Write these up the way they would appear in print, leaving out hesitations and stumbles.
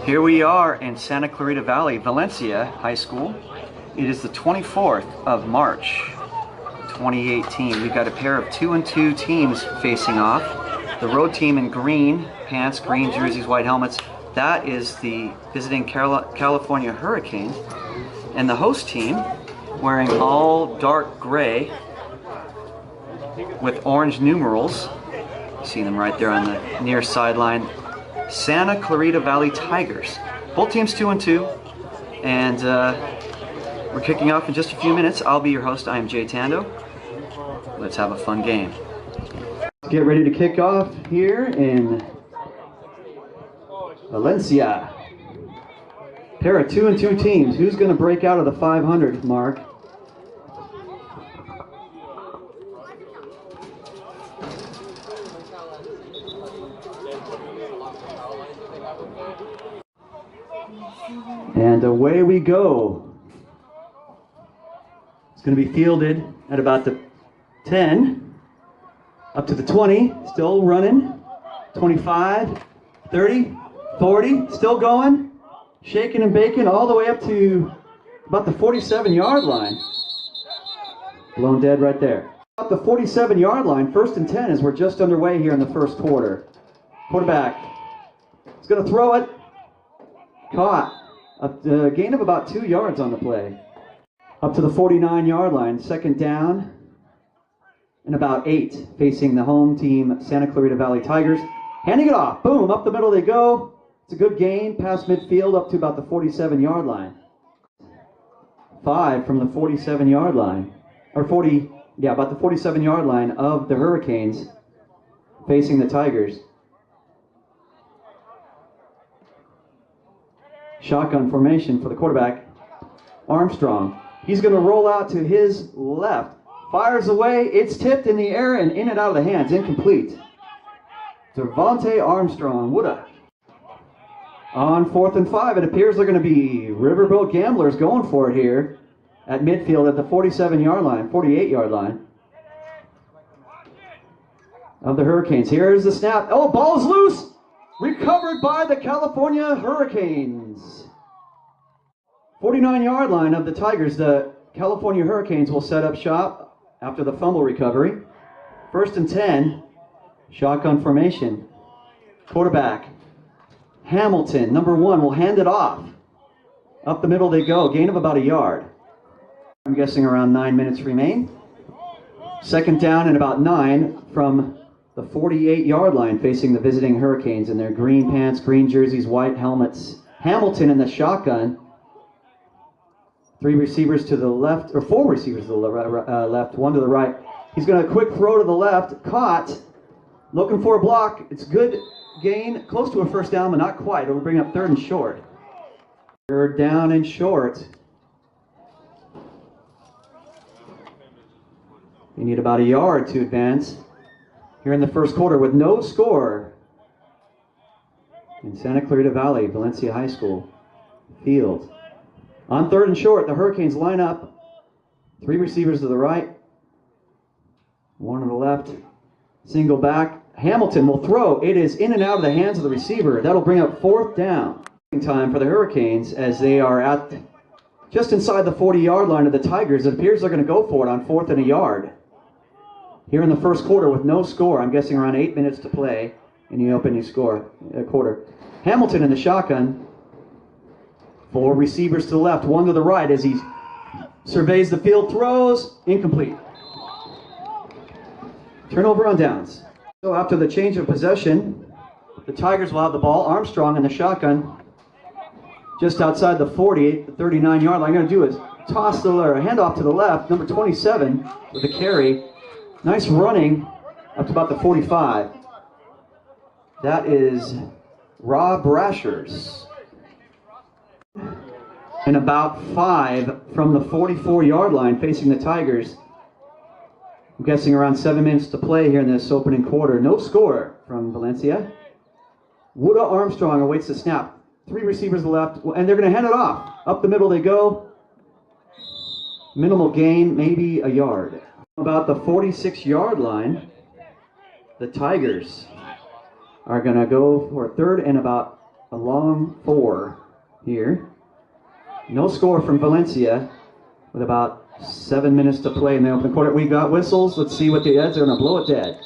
Here we are in Santa Clarita Valley, Valencia High School. It is the 24th of March, 2018. We've got a pair of 2-2 teams facing off. The road team in green pants, green jerseys, white helmets. That is the visiting California Hurricanes. And the host team wearing all dark gray with orange numerals. You see them right there on the near sideline. Santa Clarita Valley Tigers. Both teams 2-2, and we're kicking off in just a few minutes. I'll be your host. I am Jay Tando. Let's have a fun game. Let's get ready to kick off here in Valencia. Pair of 2-2 teams. Who's going to break out of the 500 mark? And away we go. It's going to be fielded at about the 10, up to the 20, still running, 25, 30, 40, still going, shaking and baking all the way up to about the 47-yard line. Blown dead right there. About the 47-yard line, 1st and 10 as we're just underway here in the first quarter. Quarterback is going to throw it. Caught. A gain of about 2 yards on the play. Up to the 49-yard line, 2nd down and about 8, facing the home team, Santa Clarita Valley Tigers. Handing it off, boom, up the middle they go. It's a good gain, past midfield up to about the 47-yard line. 5 from the 47-yard line, or about the 47-yard line of the Hurricanes, facing the Tigers. Shotgun formation for the quarterback, Armstrong. He's going to roll out to his left. Fires away. It's tipped in the air and in and out of the hands. Incomplete. Devontae Armstrong. Woulda. On 4th and 5, it appears they're going to be Riverboat Gamblers going for it here at midfield at the 47-yard line, 48-yard line of the Hurricanes. Here's the snap. Oh, ball's loose. Recovered by the California Hurricanes. 49-yard line of the Tigers. The California Hurricanes will set up shop after the fumble recovery. 1st and 10. Shotgun formation. Quarterback Hamilton, number 1, will hand it off. Up the middle they go. Gain of about a yard. I'm guessing around 9 minutes remain. 2nd down and about 9 from the 48-yard line, facing the visiting Hurricanes in their green pants, green jerseys, white helmets. Hamilton in the shotgun. 3 receivers to the left, or 4 receivers to the left, 1 to the right. He's going to quick throw to the left. Caught. Looking for a block. It's good gain. Close to a 1st down, but not quite. It'll bring up 3rd and short. 3rd down and short. You need about a yard to advance here in the first quarter with no score in Santa Clarita Valley, Valencia High School field. On 3rd and short, the Hurricanes line up. 3 receivers to the right, 1 to the left. Single back. Hamilton will throw. It is in and out of the hands of the receiver. That'll bring up 4th down. Time for the Hurricanes as they are at just inside the 40-yard line of the Tigers. It appears they're going to go for it on 4th and a yard. Here in the first quarter with no score, I'm guessing around 8 minutes to play in the opening quarter. Hamilton in the shotgun. 4 receivers to the left, 1 to the right as he surveys the field, throws, incomplete. Turnover on downs. So after the change of possession, the Tigers will have the ball. Armstrong in the shotgun just outside the 40, the 39-yard line. I'm going to do is toss the handoff to the left, number 27 with a carry. Nice running up to about the 45. That is Robb Brashears. And about 5 from the 44-yard line facing the Tigers. I'm guessing around 7 minutes to play here in this opening quarter. No score from Valencia. Woulda Armstrong awaits the snap. 3 receivers to the left, and they're going to hand it off. Up the middle they go. Minimal gain, maybe a yard. About the 46-yard line, the Tigers are going to go for 3rd and about a long 4 here. No score from Valencia with about 7 minutes to play in the opening quarter. We got whistles. Let's see what the Eds are going to blow it dead.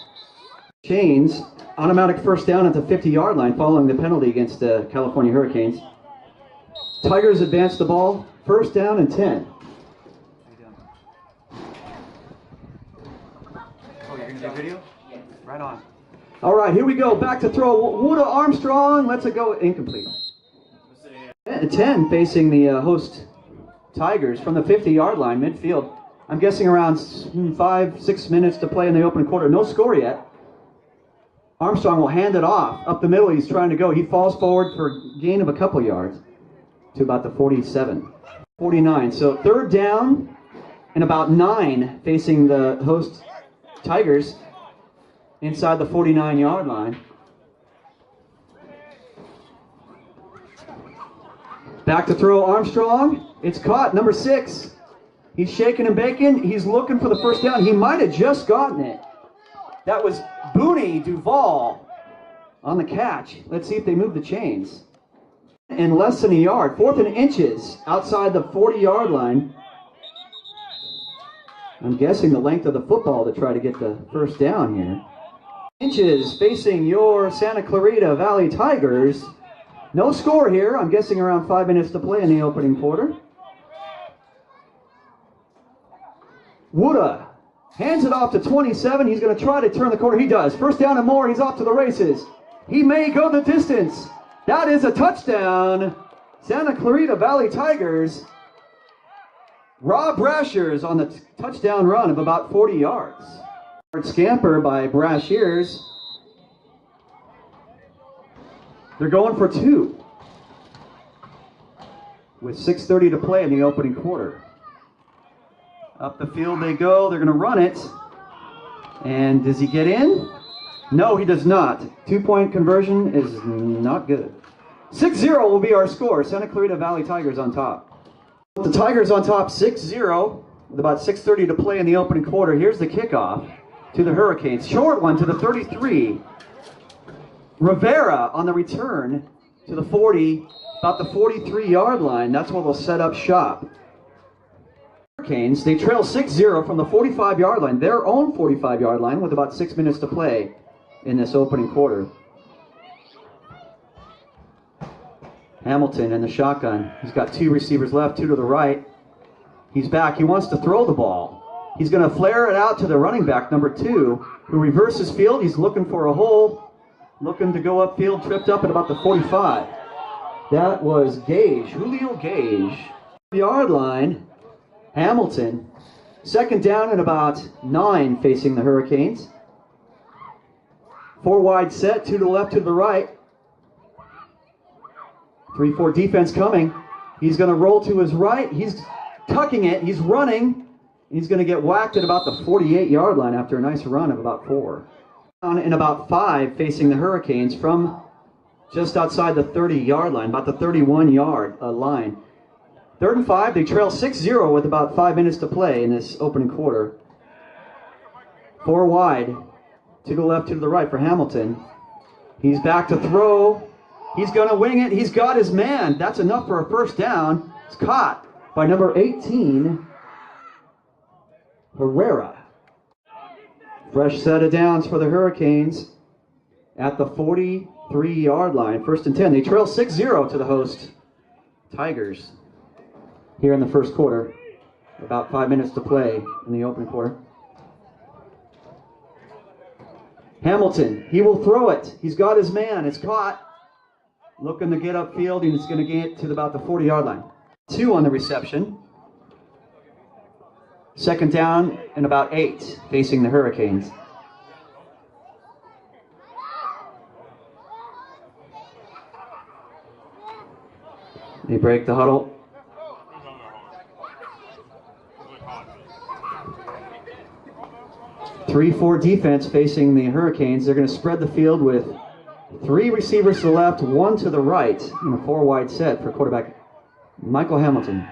Chains, automatic first down at the 50-yard line following the penalty against the California Hurricanes. Tigers advance the ball, first down and 10. Oh, you're going to do video? Yes. Right on. All right, here we go. Back to throw. Wood Armstrong. Let's go. Incomplete. 10 facing the host Tigers from the 50-yard line, midfield. I'm guessing around 5-6 minutes to play in the opening quarter. No score yet. Armstrong will hand it off. Up the middle, he's trying to go. He falls forward for a gain of a couple yards to about the 47. 49. So third down and about 9 facing the host Tigers inside the 49-yard line. Back to throw Armstrong. It's caught, number 6. He's shaking and baking. He's looking for the first down. He might have just gotten it. That was Booney Duval on the catch. Let's see if they move the chains. And less than a yard. 4th and inches outside the 40-yard line. I'm guessing the length of the football to try to get the first down here. Inches facing your Santa Clarita Valley Tigers. No score here. I'm guessing around 5 minutes to play in the opening quarter. Wooda hands it off to 27. He's going to try to turn the corner. He does. First down and more. He's off to the races. He may go the distance. That is a touchdown. Santa Clarita Valley Tigers. Robb Brashears on the touchdown run of about 40 yards. Scamper by Brashears. They're going for 2 with 6:30 to play in the opening quarter. Up the field they go. They're going to run it. And does he get in? No, he does not. 2-point conversion is not good. 6-0 will be our score. Santa Clarita Valley Tigers on top. The Tigers on top 6-0 with about 6:30 to play in the opening quarter. Here's the kickoff to the Hurricanes. Short one to the 33. Rivera on the return to the 40, about the 43-yard line. That's where they'll set up shop. Hurricanes, they trail 6-0 from the 45-yard line, their own 45-yard line, with about 6 minutes to play in this opening quarter. Hamilton in the shotgun. He's got 2 receivers left, 2 to the right. He's back. He wants to throw the ball. He's going to flare it out to the running back, number 2, who reverses field. He's looking for a hole. Looking to go upfield, tripped up at about the 45. That was Gage, Julio Gage. Yard line, Hamilton. Second down and about 9 facing the Hurricanes. 4 wide set, 2 to the left, 2 to the right. 3-4 defense coming. He's going to roll to his right. He's tucking it. He's running. He's going to get whacked at about the 48-yard line after a nice run of about 4. And about 5 facing the Hurricanes from just outside the 30-yard line, about the 31-yard line. 3rd and 5, they trail 6-0 with about 5 minutes to play in this opening quarter. 4 wide, 2 to the left, 2 to the right for Hamilton. He's back to throw. He's going to wing it. He's got his man. That's enough for a first down. It's caught by number 18, Herrera. Fresh set of downs for the Hurricanes at the 43-yard line. 1st and 10. They trail 6-0 to the host Tigers here in the first quarter. About 5 minutes to play in the opening quarter. Hamilton, he will throw it. He's got his man. It's caught. Looking to get upfield, and he's going to get to about the 40-yard line. 2 on the reception. Second down and about 8 facing the Hurricanes. They break the huddle. Three-four defense facing the Hurricanes. They're going to spread the field with 3 receivers to the left, 1 to the right in a 4 wide set for quarterback Michael Hamilton.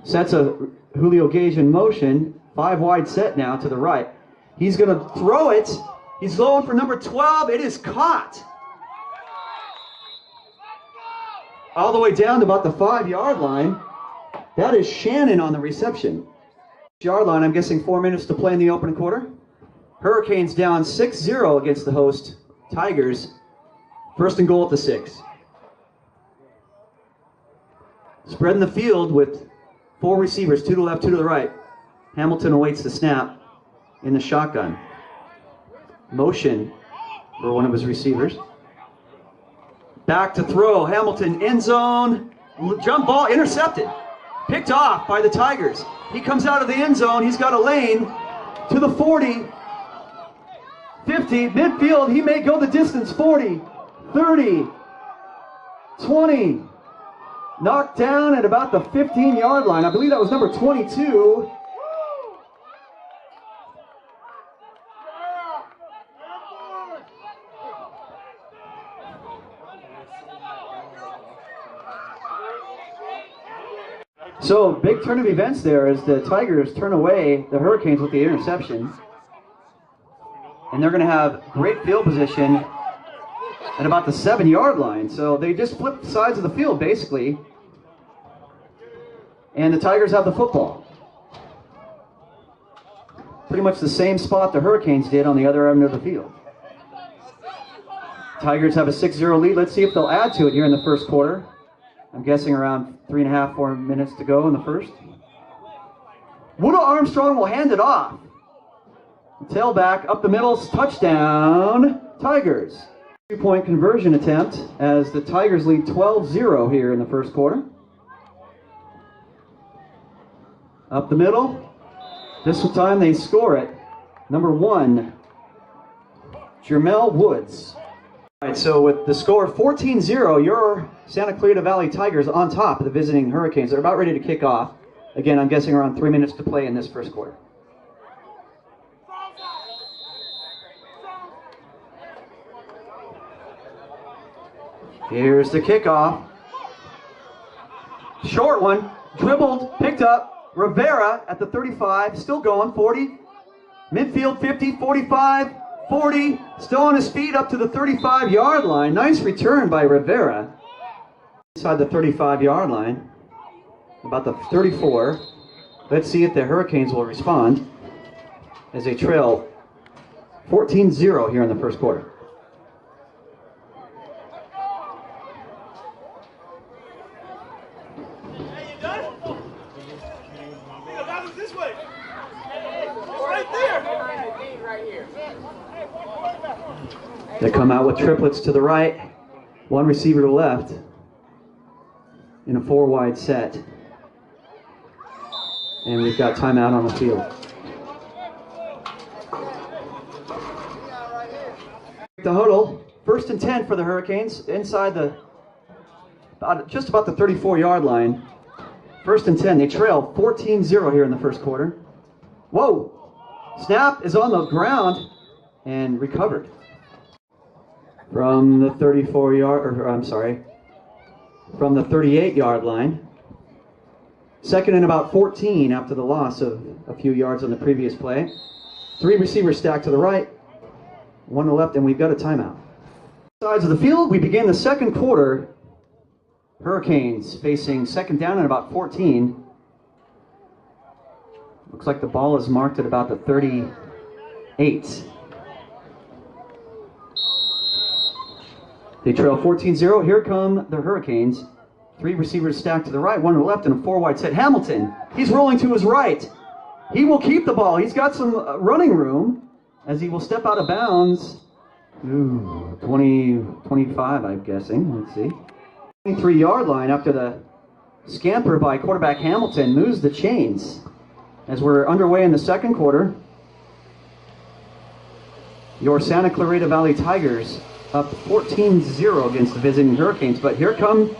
Sets a Julio Gage in motion. 5 wide set now to the right. He's going to throw it. He's going for number 12. It is caught all the way down to about the 5-yard line. That is Shannon on the reception. Yard line, I'm guessing 4 minutes to play in the opening quarter. Hurricanes down 6-0 against the host Tigers. First and goal at the 6. Spreading the field with 4 receivers, 2 to the left, 2 to the right. Hamilton awaits the snap in the shotgun. Motion for one of his receivers. Back to throw. Hamilton end zone. Jump ball intercepted. Picked off by the Tigers. He comes out of the end zone. He's got a lane to the 40, 50, midfield. He may go the distance. 40, 30, 20. Knocked down at about the 15-yard line. I believe that was number 22. So, big turn of events there as the Tigers turn away the Hurricanes with the interception. And they're going to have great field position at about the 7-yard line. So they just flipped sides of the field, basically. And the Tigers have the football. Pretty much the same spot the Hurricanes did on the other end of the field. Tigers have a 6-0 lead. Let's see if they'll add to it here in the first quarter. I'm guessing around 3.5, 4 minutes to go in the first. Woodall Armstrong will hand it off. Tailback up the middle, touchdown, Tigers. 2-point conversion attempt as the Tigers lead 12-0 here in the first quarter. Up the middle. This time they score it. Number 1, Jermel Woods. All right, so with the score 14-0, your Santa Clarita Valley Tigers on top of the visiting Hurricanes. They're about ready to kick off. Again, I'm guessing around 3 minutes to play in this first quarter. Here's the kickoff. Short one, dribbled, picked up. Rivera at the 35, still going, 40. Midfield 50, 45. 40, still on his feet up to the 35-yard line. Nice return by Rivera. Inside the 35-yard line, about the 34. Let's see if the Hurricanes will respond as they trail 14-0 here in the first quarter. Hey, you done? I got it this way. Right there. Right here. They come out with triplets to the right, 1 receiver to the left, in a 4-wide set. And we've got timeout on the field. The huddle, 1st and 10 for the Hurricanes, inside the, just about the 34-yard line. 1st and 10, they trail 14-0 here in the first quarter. Whoa! Snap is on the ground and recovered. From the from the 38-yard line. 2nd and about 14 after the loss of a few yards on the previous play. 3 receivers stacked to the right, 1 to the left, and we've got a timeout. Sides of the field, we begin the second quarter. Hurricanes facing 2nd down and about 14. Looks like the ball is marked at about the 38. They trail 14-0. Here come the Hurricanes. 3 receivers stacked to the right, 1 to the left, and a 4-wide set. Hamilton, he's rolling to his right. He will keep the ball. He's got some running room as he will step out of bounds. 20, 25, I'm guessing. Let's see. 23-yard line after the scamper by quarterback Hamilton moves the chains. As we're underway in the second quarter, your Santa Clarita Valley Tigers up 14-0 against the visiting Hurricanes. But here come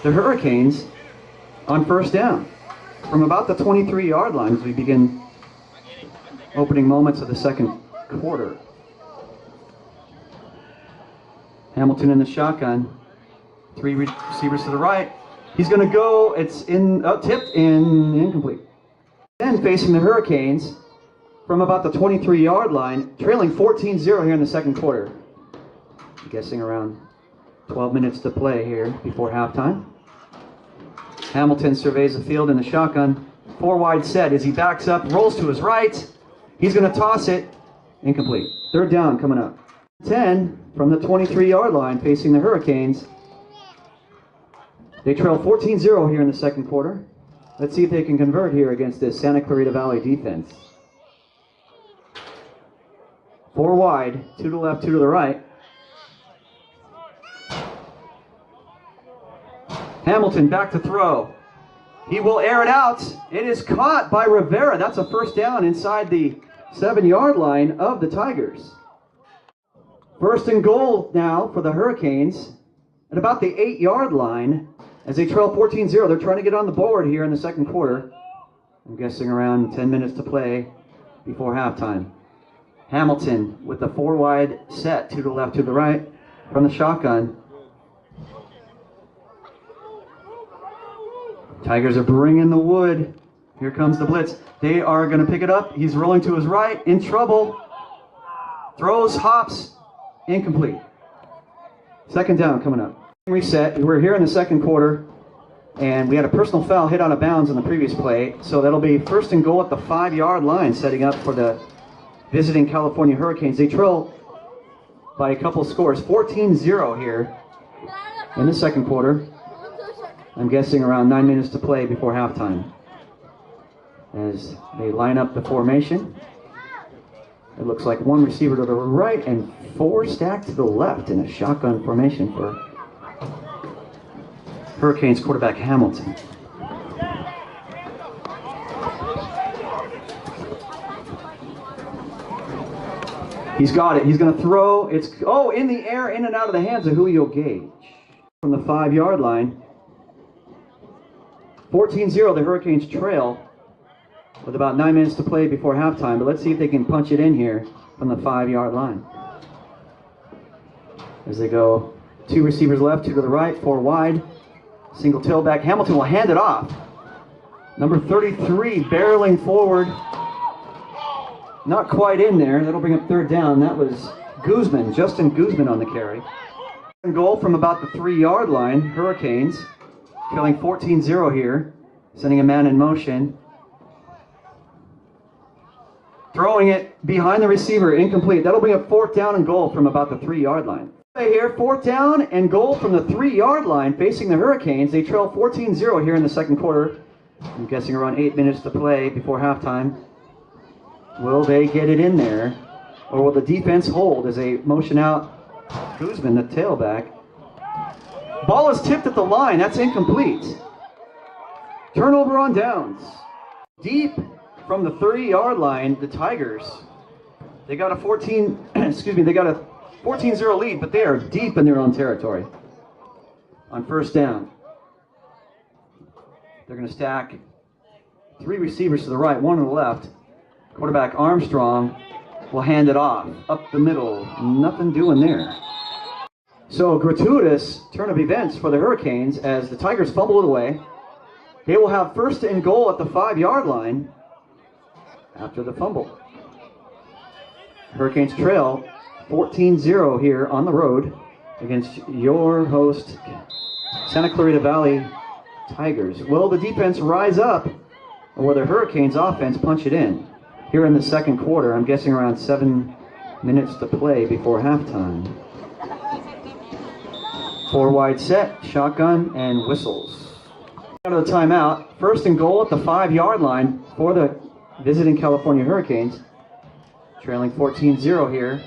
the Hurricanes on 1st down from about the 23-yard line as we begin opening moments of the second quarter. Hamilton in the shotgun. 3 receivers to the right. He's going to go. It's tipped and incomplete. Then facing the Hurricanes from about the 23-yard line, trailing 14-0 here in the second quarter. I'm guessing around 12 minutes to play here before halftime. Hamilton surveys the field in the shotgun. 4 wide set as he backs up, rolls to his right. He's going to toss it. Incomplete. Third down coming up. 10 from the 23-yard line facing the Hurricanes. They trail 14-0 here in the second quarter. Let's see if they can convert here against this Santa Clarita Valley defense. 4 wide, 2 to the left, 2 to the right. Hamilton back to throw. He will air it out. It is caught by Rivera. That's a first down inside the 7-yard line of the Tigers. First and goal now for the Hurricanes at about the 8-yard line as they trail 14-0. They're trying to get on the board here in the second quarter. I'm guessing around 10 minutes to play before halftime. Hamilton with the 4 wide set, 2 to the left, 2 to the right from the shotgun. Tigers are bringing the wood. Here comes the blitz. They are going to pick it up. He's rolling to his right, in trouble. Throws, hops, incomplete. Second down coming up. Reset. We're here in the second quarter, and we had a personal foul hit out of bounds in the previous play, so that'll be first and goal at the 5-yard line, setting up for the visiting California Hurricanes. They trail by a couple scores, 14-0 here in the second quarter. I'm guessing around 9 minutes to play before halftime. As they line up the formation, it looks like 1 receiver to the right and 4 stacked to the left in a shotgun formation for Hurricanes quarterback Hamilton. He's got it. He's going to throw. It's in the air, in and out of the hands of Julio Gage. From the 5-yard line. 14-0, the Hurricanes trail with about 9 minutes to play before halftime. But let's see if they can punch it in here from the 5-yard line. As they go 2 receivers left, 2 to the right, 4 wide. Single tailback. Hamilton will hand it off. Number 33 barreling forward. Not quite in there. That'll bring up third down. That was Guzman, Justin Guzman on the carry. Goal from about the 3-yard line. Hurricanes trailing 14-0 here. Sending a man in motion. Throwing it behind the receiver. Incomplete. That'll bring up fourth down and goal from about the 3-yard line. Here, 4th down and goal from the 3-yard line facing the Hurricanes. They trail 14-0 here in the second quarter. I'm guessing around 8 minutes to play before halftime. Will they get it in there? Or will the defense hold as they motion out Guzman, the tailback? Ball is tipped at the line. That's incomplete. Turnover on downs. Deep from the 30-yard line, the Tigers. They got a 14-0 lead, but they are deep in their own territory. On first down, they're going to stack 3 receivers to the right, 1 to the left. Quarterback Armstrong will hand it off up the middle. Nothing doing there. So gratuitous turn of events for the Hurricanes as the Tigers fumble it away. They will have first and goal at the 5-yard line after the fumble. Hurricanes trail 14-0 here on the road against your host, Santa Clarita Valley Tigers. Will the defense rise up, or will the Hurricanes offense punch it in? Here in the second quarter, I'm guessing around 7 minutes to play before halftime. 4 wide set, shotgun, and whistles. Out of the timeout, first and goal at the 5-yard line for the visiting California Hurricanes. Trailing 14-0 here.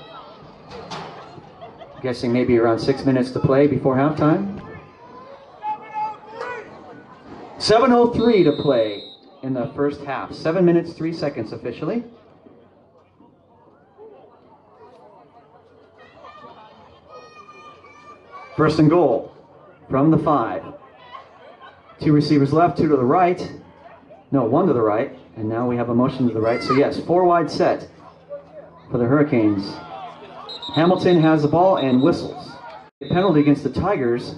Guessing maybe around 6 minutes to play before halftime. 7:03 to play in the first half. 7 minutes, 3 seconds officially. First and goal from the 5. 2 receivers left, 2 to the right. No, 1 to the right. And now we have a motion to the right. So yes, 4 wide set for the Hurricanes. Hamilton has the ball and whistles. A penalty against the Tigers,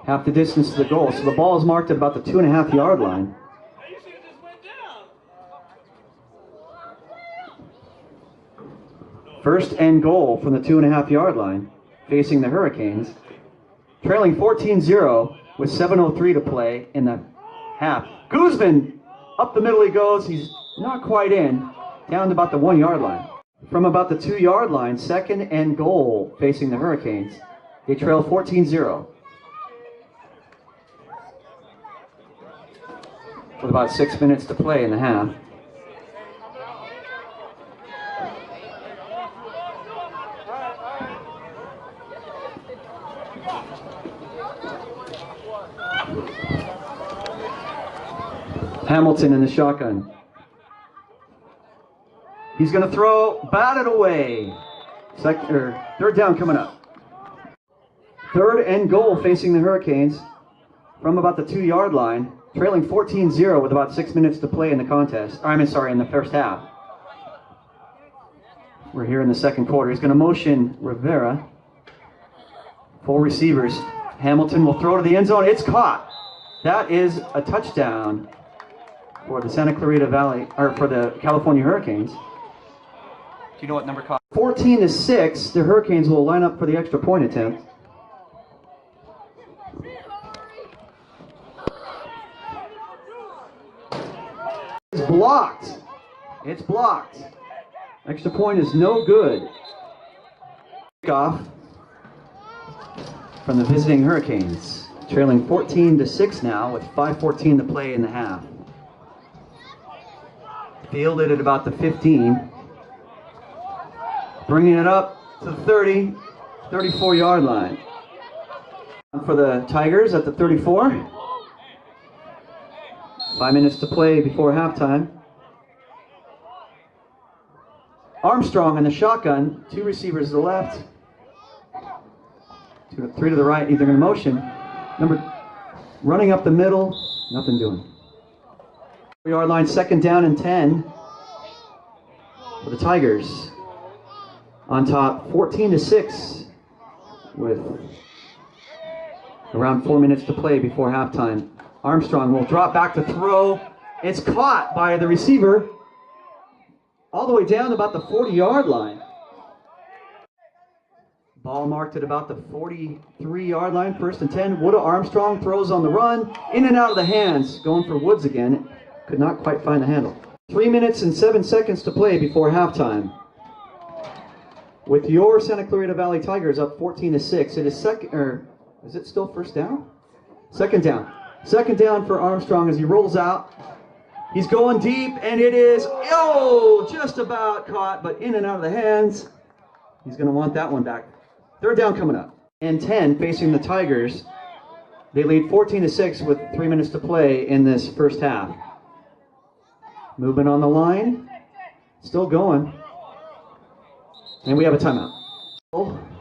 half the distance to the goal. So the ball is marked at about the 2.5-yard line. First and goal from the 2.5-yard line, facing the Hurricanes. trailing 14-0 with 7:03 to play in the half. Guzman, up the middle he goes. He's not quite in, down to about the 1 yard line. From about the 2 yard line, second and goal facing the Hurricanes. They trail 14-0. With about 6 minutes to play in the half. Hamilton in the shotgun. He's going to throw, batted away. Third down coming up. Third and goal facing the Hurricanes from about the 2 yard line, trailing 14-0 with about 6 minutes to play in the contest. In the first half. We're here in the second quarter. He's going to motion Rivera. 4 receivers. Hamilton will throw to the end zone. It's caught. That is a touchdown for the Santa Clarita Valley, or for the California Hurricanes. Do you know what number caught? 14-6. The Hurricanes will line up for the extra point attempt. It's blocked. It's blocked. Extra point is no good. Kickoff from the visiting Hurricanes, trailing 14-6 now with 5:14 to play in the half. Fielded at about the 15. Bringing it up to the 30, 34-yard line. For the Tigers at the 34. 5 minutes to play before halftime. Armstrong in the shotgun. 2 receivers to the left. 3 to the right, either in motion. Running up the middle, nothing doing. 4-yard line, second down and 10 for the Tigers. On top, 14-6 with around 4 minutes to play before halftime. Armstrong will drop back to throw. It's caught by the receiver all the way down to about the 40-yard line. Ball marked at about the 43-yard line, first and 10. Woodda Armstrong throws on the run, in and out of the hands, going for Woods again. Could not quite find the handle. 3 minutes and 7 seconds to play before halftime. With your Santa Clarita Valley Tigers up 14-6, it is is it still first down? Second down. Second down for Armstrong as he rolls out. He's going deep, and it is, just about caught, but in and out of the hands. He's going to want that one back. Third down coming up. And 10 facing the Tigers. They lead 14-6 with 3 minutes to play in this first half. Movement on the line. Still going. And we have a timeout.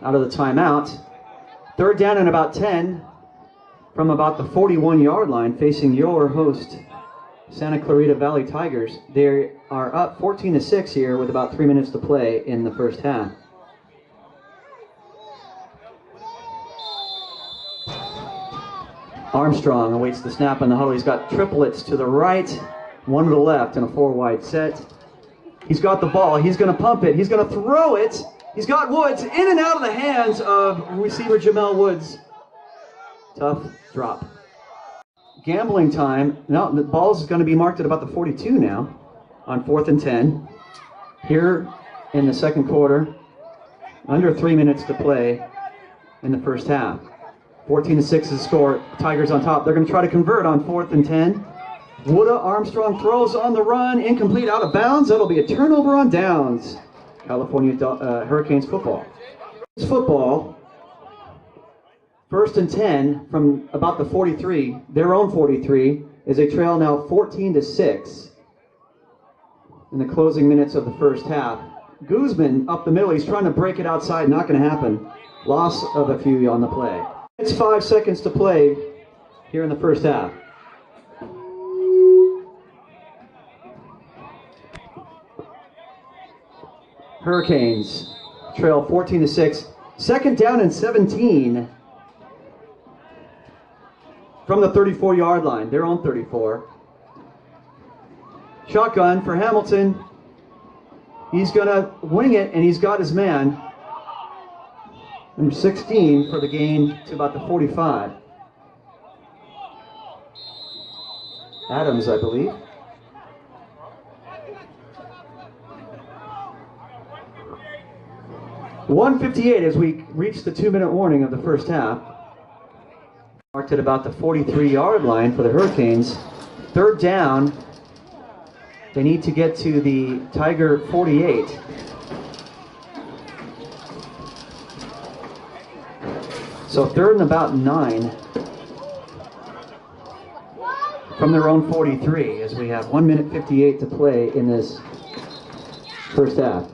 Out of the timeout. Third down and about 10 from about the 41-yard line facing your host, Santa Clarita Valley Tigers. They are up 14-6 here with about 3 minutes to play in the first half. Armstrong awaits the snap on the huddle. He's got triplets to the right, 1 to the left in a 4-wide set. He's got the ball. He's going to pump it. He's going to throw it. He's got Woods in and out of the hands of receiver Jamel Woods. Tough drop. Gambling time. Now the ball's going to be marked at about the 42 now on 4th and 10. Here in the second quarter, under 3 minutes to play in the first half. 14-6 is the score. Tigers on top. They're going to try to convert on 4th and 10. Woodda Armstrong throws on the run, incomplete, out of bounds. That'll be a turnover on downs. California Hurricanes football. It's football. 1st and 10 from about the 43, their own 43, is a trail now 14-6 in the closing minutes of the first half. Guzman up the middle. He's trying to break it outside. Not going to happen. Loss of a few on the play. It's 5 seconds to play here in the first half. Hurricanes trail 14-6. Second down and 17 from the 34-yard line, their own 34. Shotgun for Hamilton. He's going to wing it, and he's got his man. Number 16 for the gain to about the 45. Adams, I believe. .158 as we reach the 2-minute warning of the first half. Marked at about the 43-yard line for the Hurricanes. Third down. They need to get to the Tiger 48. So third and about 9 from their own 43 as we have 1:58 to play in this first half.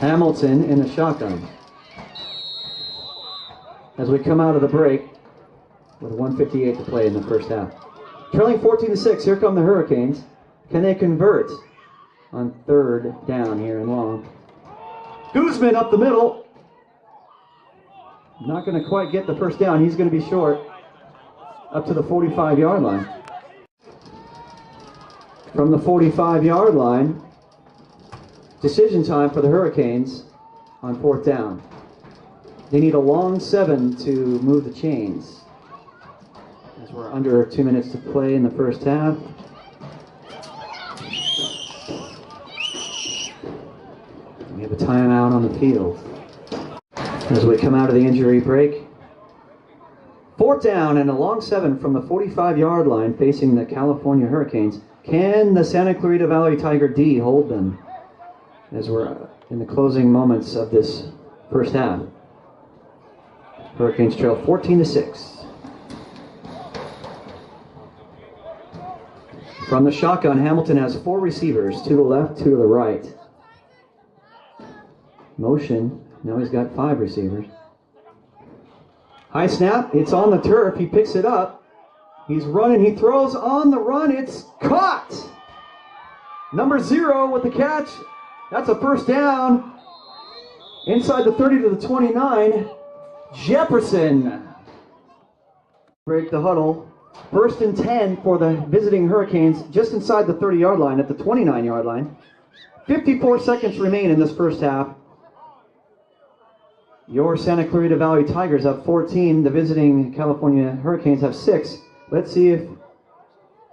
Hamilton in the shotgun. As we come out of the break with 1:58 to play in the first half. Trailing 14-6, here come the Hurricanes. Can they convert on third down here and long? Guzman up the middle. Not going to quite get the first down. He's going to be short up to the 45-yard line. From the 45-yard line, decision time for the Hurricanes on fourth down. They need a long 7 to move the chains. As we're under 2 minutes to play in the first half. We have a timeout on the field. As we come out of the injury break. Fourth down and a long 7 from the 45-yard line facing the California Hurricanes. Can the Santa Clarita Valley Tiger D hold them as we're in the closing moments of this first half? Hurricanes trail 14-6. From the shotgun, Hamilton has 4 receivers, 2 to the left, 2 to the right. Motion, now he's got 5 receivers. High snap, it's on the turf, he picks it up. He's running, he throws on the run, it's caught! Number 0 with the catch, that's a first down. Inside the 30 to the 29, Jefferson. Break the huddle. First and 10 for the visiting Hurricanes, just inside the 30-yard line at the 29-yard line. 54 seconds remain in this first half. Your Santa Clarita Valley Tigers have 14. The visiting California Hurricanes have 6. Let's see if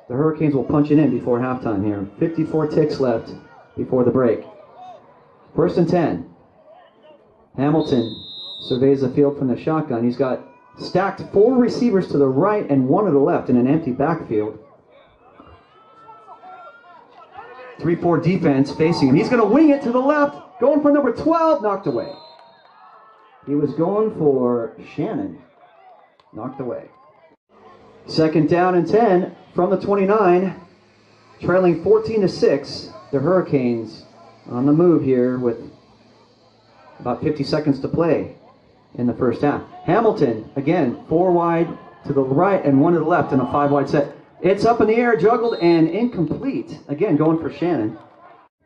the Hurricanes will punch it in before halftime here. 54 ticks left before the break. First and 10. Hamilton surveys the field from the shotgun. He's got stacked 4 receivers to the right and 1 to the left in an empty backfield. 3-4 defense facing him. He's going to wing it to the left. Going for number 12. Knocked away. He was going for Shannon. Knocked away. Second down and 10 from the 29. Trailing 14-6. The Hurricanes on the move here with about 50 seconds to play in the first half. Hamilton, again, 4 wide to the right and 1 to the left in a 5-wide set. It's up in the air, juggled, and incomplete. Again, going for Shannon.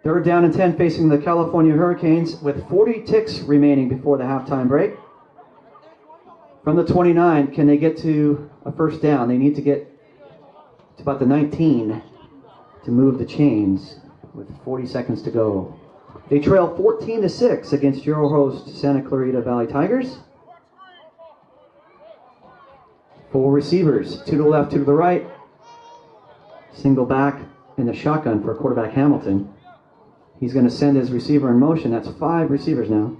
Third down and 10 facing the California Hurricanes with 40 ticks remaining before the halftime break. From the 29, can they get to a first down? They need to get to about the 19 to move the chains with 40 seconds to go. They trail 14-6 against your host Santa Clarita Valley Tigers. 4 receivers, 2 to the left, 2 to the right. Single back in the shotgun for quarterback Hamilton. He's going to send his receiver in motion. That's 5 receivers now.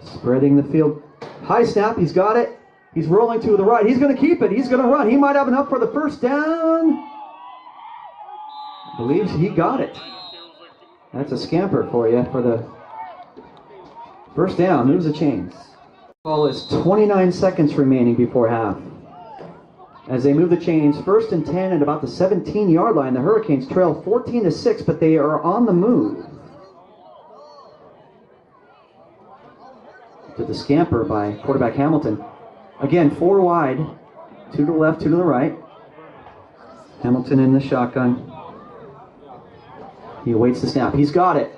Spreading the field. High snap, he's got it. He's rolling to the right. He's going to keep it. He's going to run. He might have enough for the first down. Believes he got it. That's a scamper for you for the first down. Moves the chains. Ball is 29 seconds remaining before half. As they move the chains, first and 10 at about the 17-yard line. The Hurricanes trail 14-6, but they are on the move. To the scamper by quarterback Hamilton. Again, 4 wide, 2 to the left, 2 to the right. Hamilton in the shotgun. He awaits the snap. He's got it.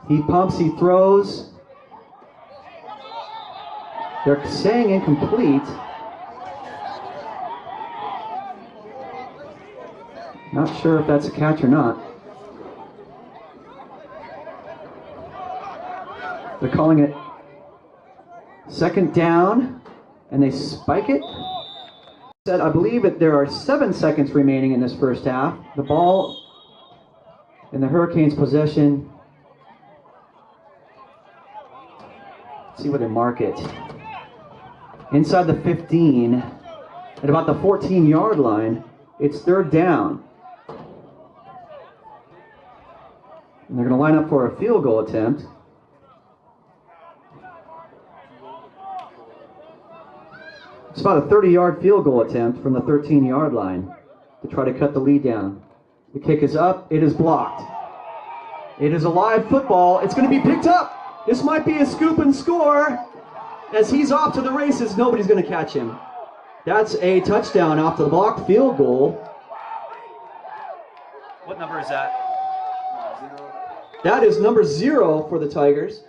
He pumps, he throws. They're saying incomplete. Not sure if that's a catch or not. They're calling it second down, and they spike it. I believe that there are 7 seconds remaining in this first half. The ball in the Hurricanes' possession. Let's see where they mark it. Inside the 15, at about the 14-yard line, it's third down. And they're going to line up for a field goal attempt. It's about a 30-yard field goal attempt from the 13-yard line to try to cut the lead down. The kick is up. It is blocked. It is a live football. It's going to be picked up. This might be a scoop and score. As he's off to the races, nobody's going to catch him. That's a touchdown off the blocked field goal. What number is that? That is number 0 for the Tigers.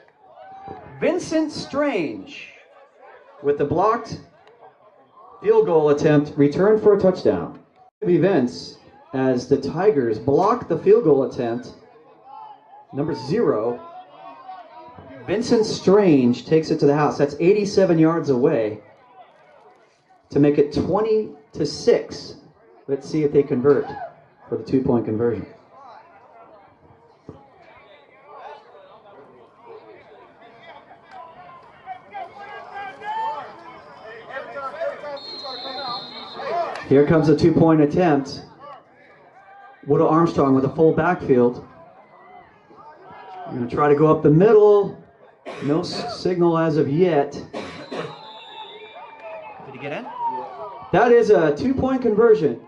Vincent Strange with the blocked field goal attempt returned for a touchdown. Events as the Tigers block the field goal attempt. Number 0. Vincent Strange takes it to the house. That's 87 yards away to make it 20-6. Let's see if they convert for the 2-point conversion. Here comes a 2-point attempt. Woodall Armstrong with a full backfield. I'm going to try to go up the middle. No signal as of yet. Did he get in? That is a 2-point conversion.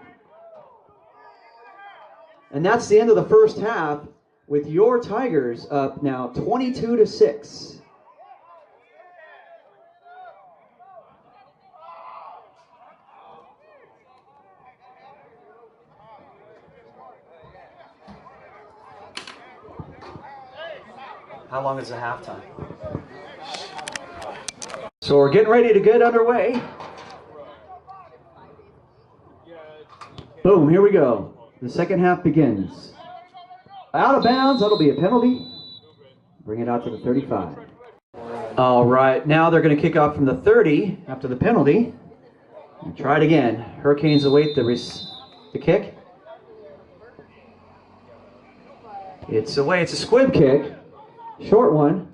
And that's the end of the first half with your Tigers up now 22-6. How long is the halftime? So we're getting ready to get underway. Boom, here we go. The second half begins. Out of bounds, that'll be a penalty. Bring it out to the 35. All right, now they're going to kick off from the 30 after the penalty. And try it again. Hurricanes await the kick. It's away. It's a squib kick. Short one.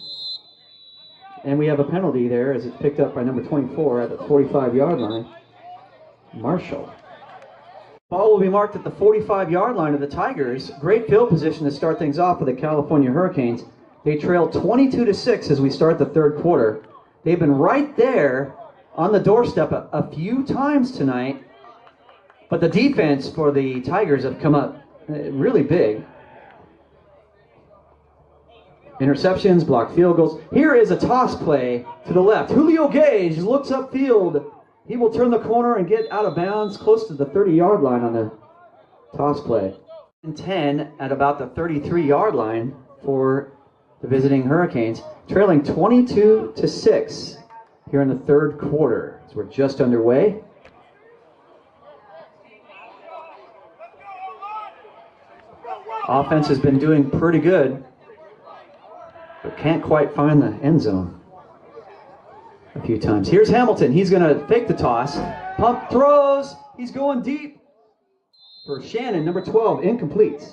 And we have a penalty there as it's picked up by number 24 at the 45-yard line. Marshall. Ball will be marked at the 45-yard line of the Tigers. Great field position to start things off for the California Hurricanes. They trail 22-6 as we start the third quarter. They've been right there on the doorstep a few times tonight. But the defense for the Tigers have come up really big. Interceptions, blocked field goals. Here is a toss play to the left. Julio Gage looks upfield. He will turn the corner and get out of bounds close to the 30-yard line on the toss play. And 10 at about the 33-yard line for the visiting Hurricanes, trailing 22-6 here in the third quarter. So we're just underway. Offense has been doing pretty good, but can't quite find the end zone a few times. Here's Hamilton. He's going to fake the toss. Pump throws. He's going deep for Shannon, number 12, incomplete.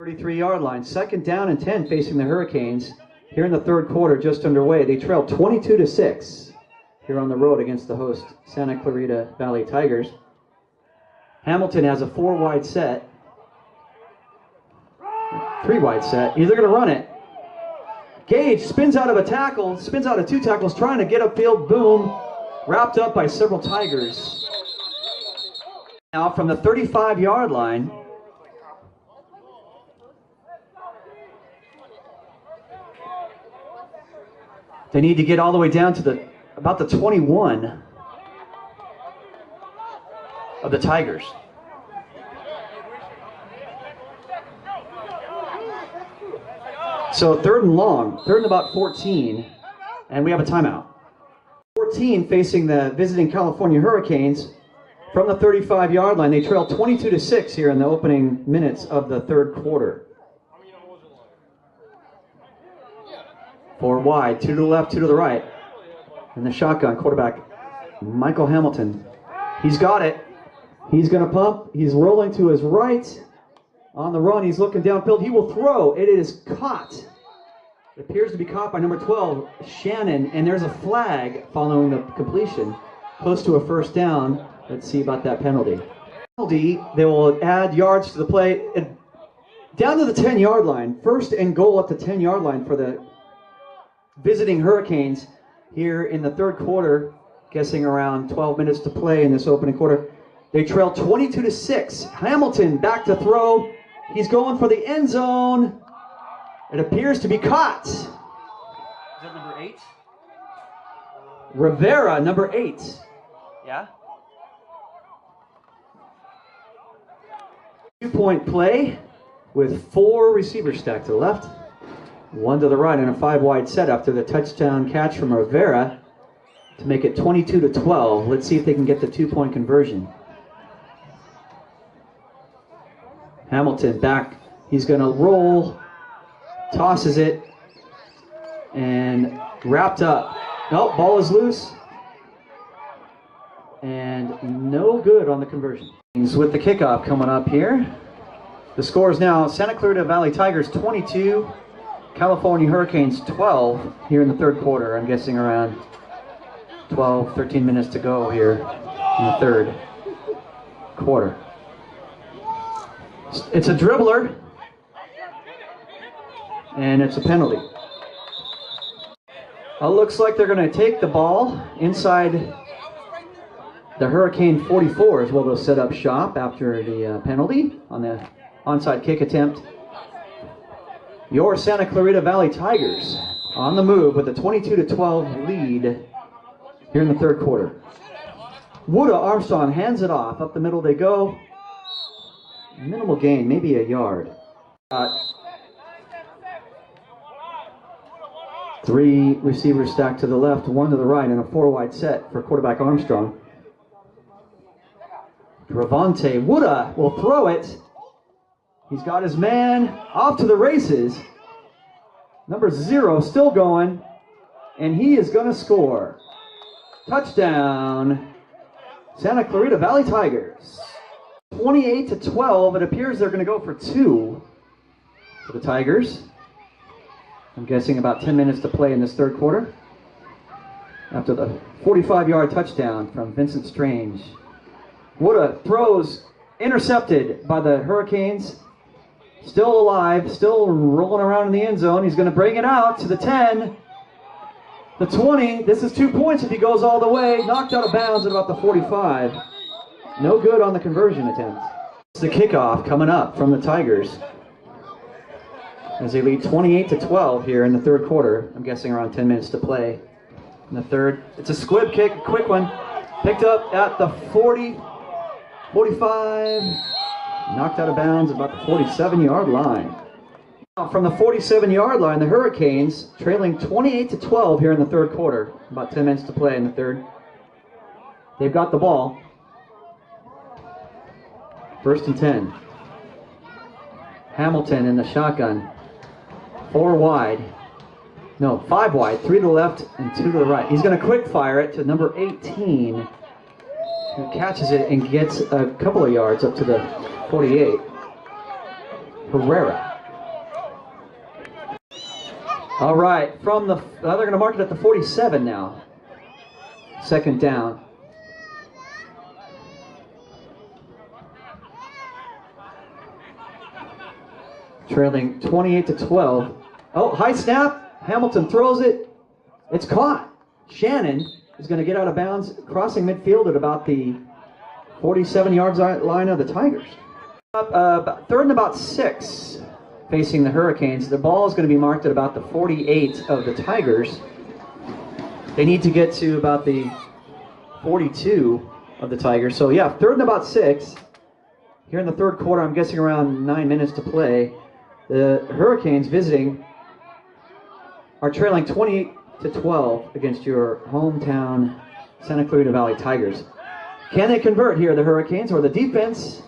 33-yard line. Second down and 10 facing the Hurricanes here in the third quarter, just underway. They trail 22-6 here on the road against the host Santa Clarita Valley Tigers. Hamilton has a 4-wide set. 3-wide set. Either going to run it. Gage spins out of a tackle, spins out of 2 tackles, trying to get upfield. Boom. Wrapped up by several Tigers. Now from the 35-yard line, they need to get all the way down to about the 21 of the Tigers. So third and long, third and about 14, and we have a timeout. 14 facing the visiting California Hurricanes from the 35-yard line. They trail 22-6 here in the opening minutes of the third quarter. 4 wide, 2 to the left, 2 to the right. And the shotgun, quarterback Michael Hamilton. He's got it. He's going to pump. He's rolling to his right. On the run, he's looking downfield. He will throw. It is caught. It appears to be caught by number 12, Shannon. And there's a flag following the completion. Close to a first down. Let's see about that penalty. They will add yards to the play. Down to the 10-yard line. First and goal at the 10-yard line for the visiting Hurricanes here in the third quarter. Guessing around 12 minutes to play in this opening quarter. They trail 22-6. Hamilton back to throw. He's going for the end zone. It appears to be caught. Is that number 8? Rivera, number 8. Yeah? 2-point play with 4 receivers stacked to the left, 1 to the right, and a 5-wide set after the touchdown catch from Rivera to make it 22-12. Let's see if they can get the 2-point conversion. Hamilton back. He's going to roll, tosses it, and wrapped up. Nope, ball is loose. And no good on the conversion. With the kickoff coming up here. The score is now Santa Clarita Valley Tigers 22, California Hurricanes 12 here in the third quarter. I'm guessing around 12, 13 minutes to go here in the third quarter. It's a dribbler, and it's a penalty. Looks like they're going to take the ball inside the Hurricane 44 is where they'll set up shop after the penalty on the onside kick attempt. Your Santa Clarita Valley Tigers on the move with a 22-12 lead here in the third quarter. Woodda Armstrong hands it off. Up the middle they go. Minimal gain, maybe a yard. 3 receivers stacked to the left, 1 to the right, and a 4-wide set for quarterback Armstrong. Dravante Woodda will throw it. He's got his man off to the races. Number 0 still going, and he is going to score. Touchdown, Santa Clarita Valley Tigers. 28-12. It appears they're going to go for 2 for the Tigers. I'm guessing about 10 minutes to play in this third quarter. After the 45-yard touchdown from Vincent Strange. Woodda throws, intercepted by the Hurricanes. Still alive, still rolling around in the end zone. He's going to bring it out to the 10, the 20. This is 2 points if he goes all the way. Knocked out of bounds at about the 45. No good on the conversion attempt. It's the kickoff coming up from the Tigers as they lead 28-12 here in the third quarter. I'm guessing around 10 minutes to play in the third. It's a squib kick, a quick one. Picked up at the 40, 45. Knocked out of bounds about the 47-yard line. From the 47-yard line, the Hurricanes trailing 28-12 here in the third quarter. About 10 minutes to play in the third. They've got the ball. First and 10. Hamilton in the shotgun. 4 wide. No, 5 wide. 3 to the left and 2 to the right. He's going to quick fire it to number 18. Who catches it and gets a couple of yards up to the 48. Herrera. All right, from the they're going to mark it at the 47 now. Second down. Trailing 28-12. Oh, high snap. Hamilton throws it. It's caught. Shannon is going to get out of bounds, crossing midfield at about the 47-yard line of the Tigers. Third and about 6, facing the Hurricanes. The ball is going to be marked at about the 48 of the Tigers. They need to get to about the 42 of the Tigers. So yeah, third and about 6. Here in the third quarter, I'm guessing around 9 minutes to play. The Hurricanes visiting are trailing 28-12 against your hometown Santa Clarita Valley Tigers. Can they convert here, the Hurricanes, or the defense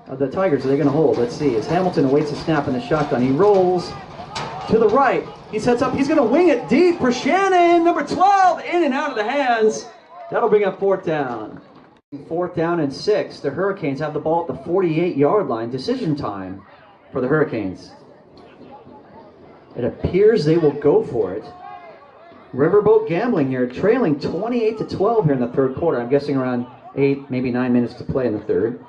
of the Tigers? Are they going to hold? Let's see. As Hamilton awaits a snap in the shotgun, he rolls to the right. He sets up. He's going to wing it deep for Shannon. Number 12, in and out of the hands. That'll bring up 4th down. 4th down and 6. The Hurricanes have the ball at the 48-yard line. Decision time for the Hurricanes. It appears they will go for it. Riverboat Gambling here, trailing 28-12 here in the third quarter. I'm guessing around 8, maybe 9 minutes to play in the third.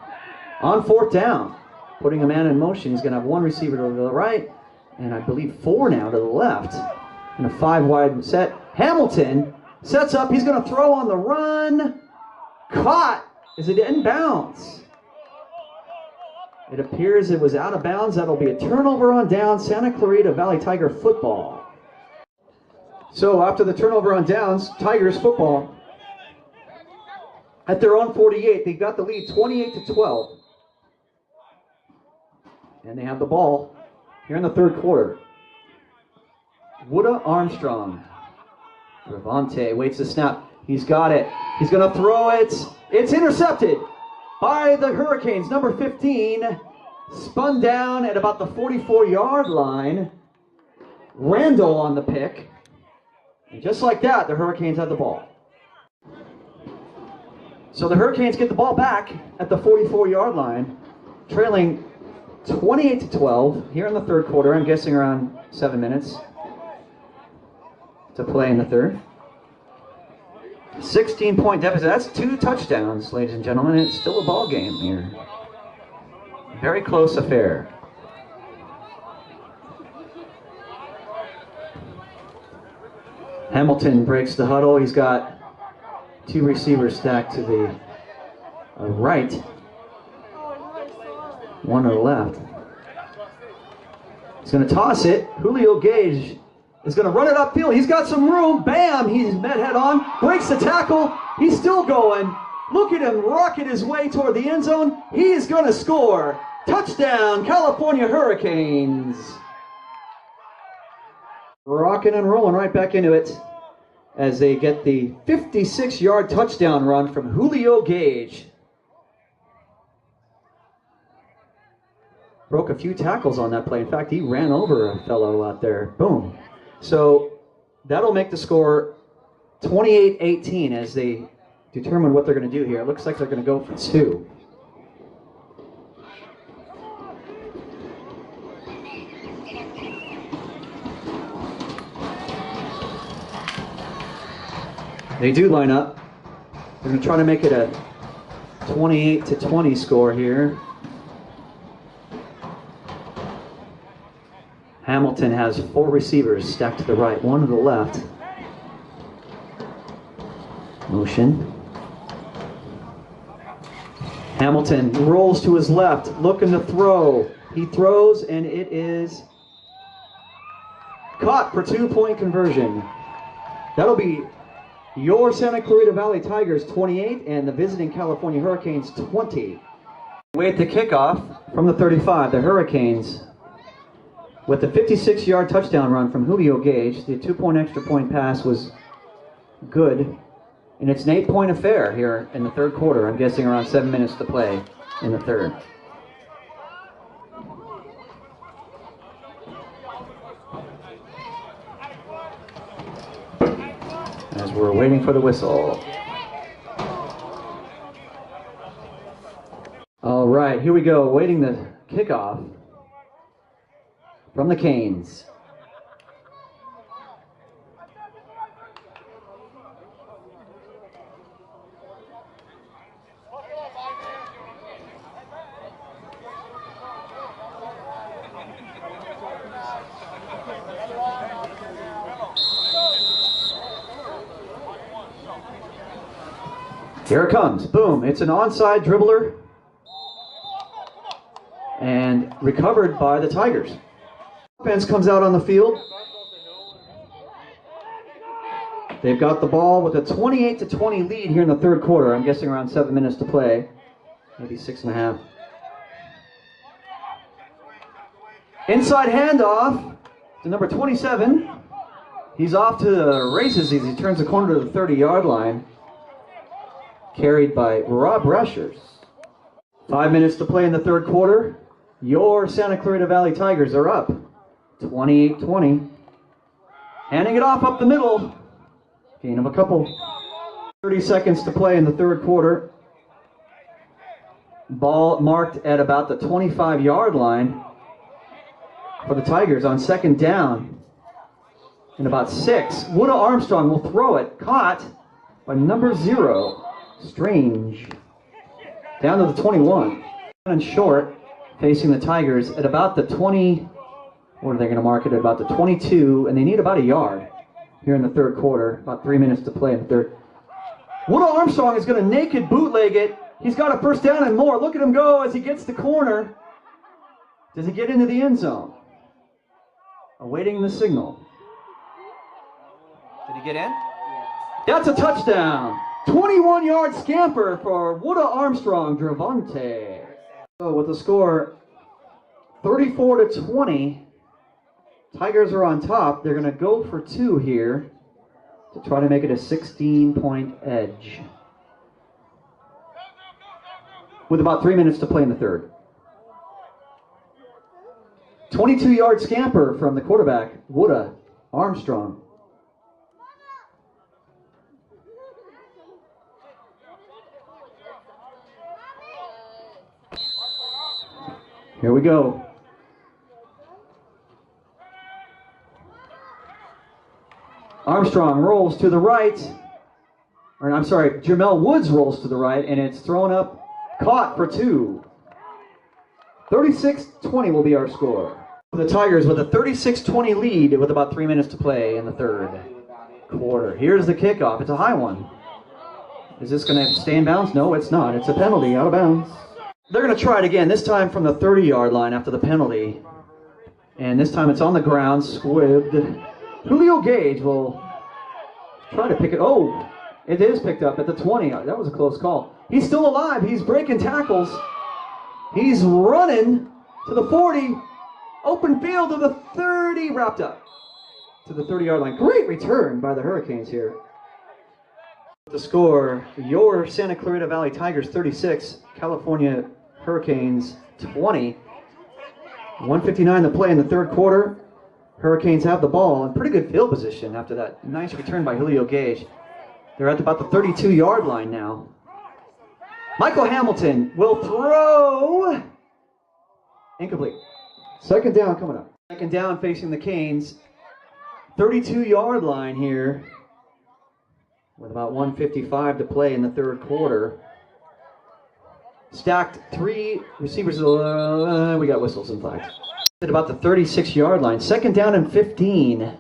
On 4th down, putting a man in motion. He's going to have 1 receiver to the right, and I believe 4 now to the left. And a 5-wide set. Hamilton sets up. He's going to throw on the run. Caught. Is it in bounds? It appears it was out of bounds. That'll be a turnover on down. Santa Clarita Valley Tiger football. So after the turnover on downs, Tigers football at their own 48. They got the lead 28-12. And they have the ball here in the third quarter. Wooda Armstrong. Ravante waits the snap. He's got it. He's going to throw it. It's intercepted by the Hurricanes. Number 15 spun down at about the 44-yard line. Randall on the pick. And just like that, the Hurricanes had the ball. So the Hurricanes get the ball back at the 44-yard line, trailing 28-12 here in the third quarter. I'm guessing around 7 minutes to play in the third. 16-point deficit. That's 2 touchdowns, ladies and gentlemen. It's still a ball game here. Very close affair. Hamilton breaks the huddle. He's got 2 receivers stacked to the right, 1 to the left. He's going to toss it. Julio Gage is going to run it upfield. He's got some room. Bam! He's met head on. Breaks the tackle. He's still going. Look at him rocket his way toward the end zone. He is going to score. Touchdown, California Hurricanes. Rocking and rolling right back into it as they get the 56-yard touchdown run from Julio Gage. Broke a few tackles on that play. In fact, he ran over a fellow out there. Boom. So that'll make the score 28-18 as they determine what they're going to do here. It looks like they're going to go for 2. They do line up. They're going to try to make it a 28-20 score here. Hamilton has 4 receivers stacked to the right, 1 to the left. Motion. Hamilton rolls to his left, looking to throw. He throws, and it is caught for 2-point conversion. That'll be your Santa Clarita Valley Tigers 28 and the visiting California Hurricanes 20. Wait the kickoff from the 35. The Hurricanes with the 56-yard touchdown run from Julio Gage. The 2-point extra point pass was good. And it's an 8-point affair here in the third quarter. I'm guessing around 7 minutes to play in the third. As we're waiting for the whistle. All right, here we go. Waiting the kickoff from the Canes. Here it comes. Boom. It's an onside dribbler. And recovered by the Tigers. Offense comes out on the field. They've got the ball with a 28-20 lead here in the third quarter. I'm guessing around 7 minutes to play. Maybe 6.5. Inside handoff to number 27. He's off to the races as he turns the corner to the 30-yard line. Carried by Robb Brashears. 5 minutes to play in the third quarter. Your Santa Clarita Valley Tigers are up 28-20. Handing it off up the middle. Gain of a couple. 30 seconds to play in the third quarter. Ball marked at about the 25-yard line for the Tigers on second down. And about 6. Woodha Armstrong will throw it. Caught by number 0. Strange. Down to the 21. And short, facing the Tigers at about the 20. What are they going to mark it at? About the 22. And they need about a yard here in the third quarter. About 3 minutes to play in the third. Woodha Armstrong is going to naked bootleg it. He's got a first down and more. Look at him go as he gets the corner. Does he get into the end zone? Awaiting the signal. Did he get in? That's a touchdown. 21-yard scamper for Woodha Armstrong, Dravante. So with the score 34-20, Tigers are on top. They're going to go for 2 here to try to make it a 16-point edge. With about 3 minutes to play in the third. 22-yard scamper from the quarterback, Woodha Armstrong. Here we go. Armstrong rolls to the right. Or I'm sorry, Jamel Woods rolls to the right, and it's thrown up, caught for 2. 36-20 will be our score. The Tigers with a 36-20 lead with about 3 minutes to play in the third quarter. Here's the kickoff. It's a high one. Is this going to stay in bounds? No, it's not. It's a penalty, out of bounds. They're going to try it again, this time from the 30-yard line after the penalty. And this time it's on the ground, squibbed. Julio Gage will try to pick it. Oh, it is picked up at the 20. That was a close call. He's still alive. He's breaking tackles. He's running to the 40. Open field to the 30. Wrapped up to the 30-yard line. Great return by the Hurricanes here. The score, your Santa Clarita Valley Tigers 36, California Hurricanes 20. 1:59 to play in the third quarter. Hurricanes have the ball in pretty good field position after that nice return by Julio Gage. They're at about the 32-yard line now. Michael Hamilton will throw. Incomplete. Second down coming up. Second down facing the Canes. 32-yard line here with about 1:55 to play in the third quarter. Stacked 3 receivers. We got whistles and flags. At about the 36-yard line. Second down and 15.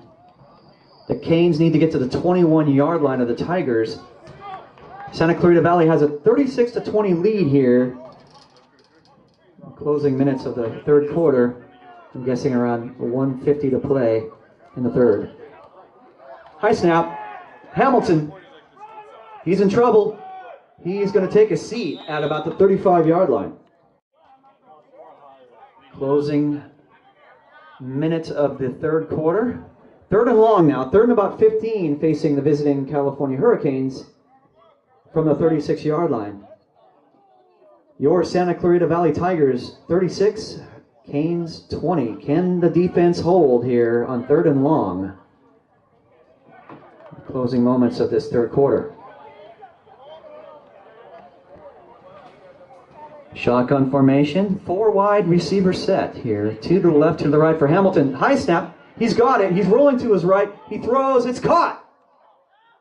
The Canes need to get to the 21-yard line of the Tigers. Santa Clarita Valley has a 36-20 lead here. Closing minutes of the third quarter. I'm guessing around 1:50 to play in the third. High snap. Hamilton. He's in trouble. He's going to take a seat at about the 35-yard line. Closing minutes of the third quarter. Third and long now. Third and about 15 facing the visiting California Hurricanes from the 36-yard line. Your Santa Clarita Valley Tigers 36, Canes 20. Can the defense hold here on third and long? Closing moments of this third quarter. Shotgun formation, 4 wide receiver set here. 2 to the left, 2 to the right for Hamilton. High snap, he's got it, he's rolling to his right, he throws, it's caught!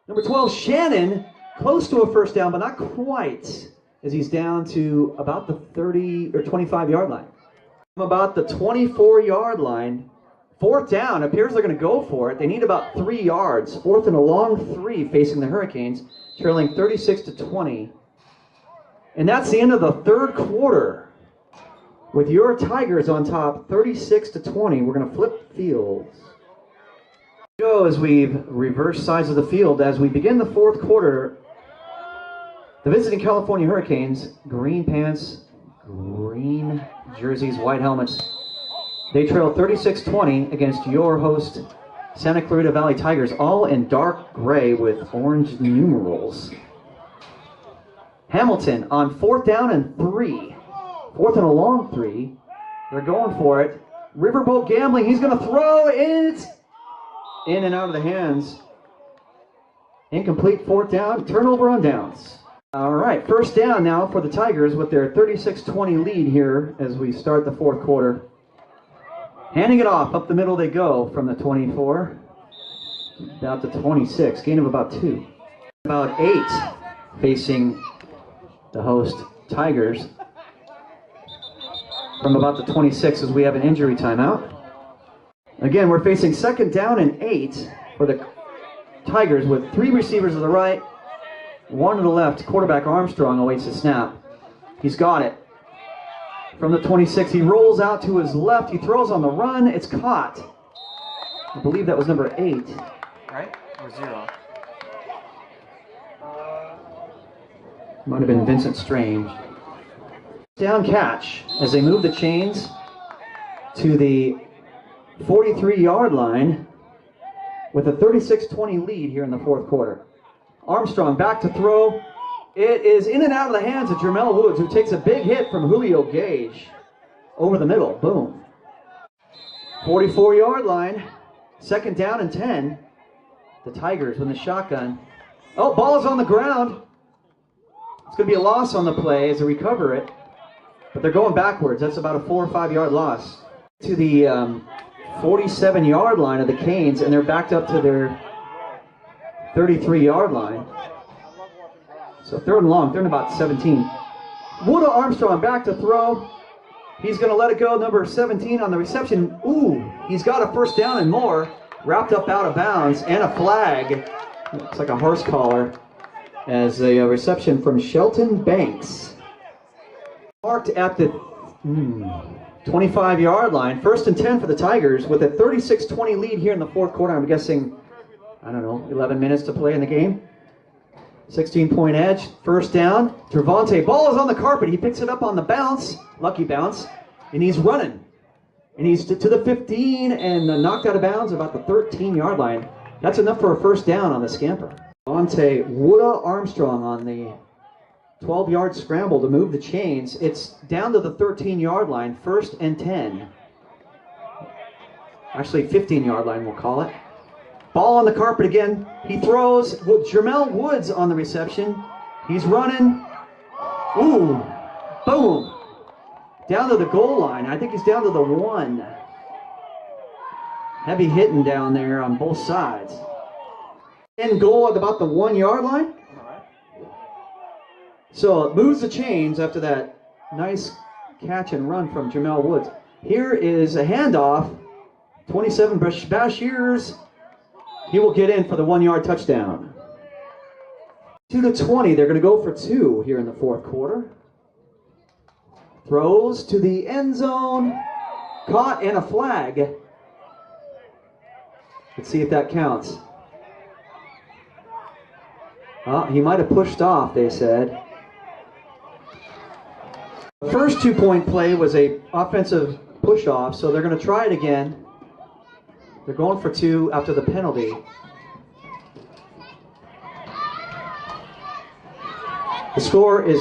Number 12, Shannon, close to a first down, but not quite, as he's down to about the 30 or 25-yard line. About the 24-yard line, fourth down, appears they're going to go for it. They need about 3 yards, fourth and a long 3 facing the Hurricanes, trailing 36-20. And that's the end of the third quarter. With your Tigers on top, 36-20. We're going to flip fields. Go as we've reversed sides of the field as we begin the fourth quarter. The visiting California Hurricanes, green pants, green jerseys, white helmets. They trail 36-20 against your host, Santa Clarita Valley Tigers, all in dark gray with orange numerals. Hamilton on fourth down and 3. Fourth and a long 3. They're going for it. Riverboat Gambling, he's going to throw. It's in and out of the hands. Incomplete, fourth down, turnover on downs. All right, first down now for the Tigers with their 36-20 lead here as we start the fourth quarter. Handing it off, up the middle they go from the 24, about to 26, gain of about 2. About 8 facing the host Tigers from about the 26 as we have an injury timeout. Again, we're facing second down and 8 for the Tigers with 3 receivers to the right, 1 to the left. Quarterback Armstrong awaits the snap. He's got it. From the 26, he rolls out to his left. He throws on the run. It's caught. I believe that was number 8. Right? Or 0? Might have been Vincent Strange. Down catch as they move the chains to the 43-yard line with a 36-20 lead here in the fourth quarter. Armstrong back to throw. It is in and out of the hands of Jermel Woods, who takes a big hit from Julio Gage over the middle. Boom. 44-yard line. Second down and 10. The Tigers with the shotgun. Oh, ball is on the ground. It's going to be a loss on the play as they recover it. But they're going backwards. That's about a 4 or 5 yard loss. To the 47-yard line of the Canes, and they're backed up to their 33-yard line. So third and long, they're in about 17. Woodall Armstrong back to throw. He's going to let it go, number 17 on the reception. Ooh, he's got a first down and more. Wrapped up out of bounds, and a flag. Looks like a horse collar. As a reception from Shelton Banks. Marked at the 25-yard line. First and 10 for the Tigers with a 36-20 lead here in the fourth quarter. I'm guessing, I don't know, 11 minutes to play in the game. 16-point edge. First down. Trevante. Ball is on the carpet. He picks it up on the bounce. Lucky bounce. And he's running. And he's to the 15 and knocked out of bounds about the 13-yard line. That's enough for a first down on the scamper. Trevante Woodall Armstrong on the 12-yard scramble to move the chains. It's down to the 13-yard line, first and 10. Actually, 15-yard line, we'll call it. Ball on the carpet again. He throws with Jermel Woods on the reception. He's running. Ooh, boom. Down to the goal line. I think he's down to the 1. Heavy hitting down there on both sides. And goal at about the 1-yard line. So it moves the chains after that nice catch and run from Jermel Woods. Here is a handoff. 27 Brashears. He will get in for the 1-yard touchdown. 2-20. They're going to go for 2 here in the fourth quarter. Throws to the end zone. Caught and a flag. Let's see if that counts. He might have pushed off, they said. The first 2-point play was a offensive push-off, so they're going to try it again. They're going for 2 after the penalty. The score is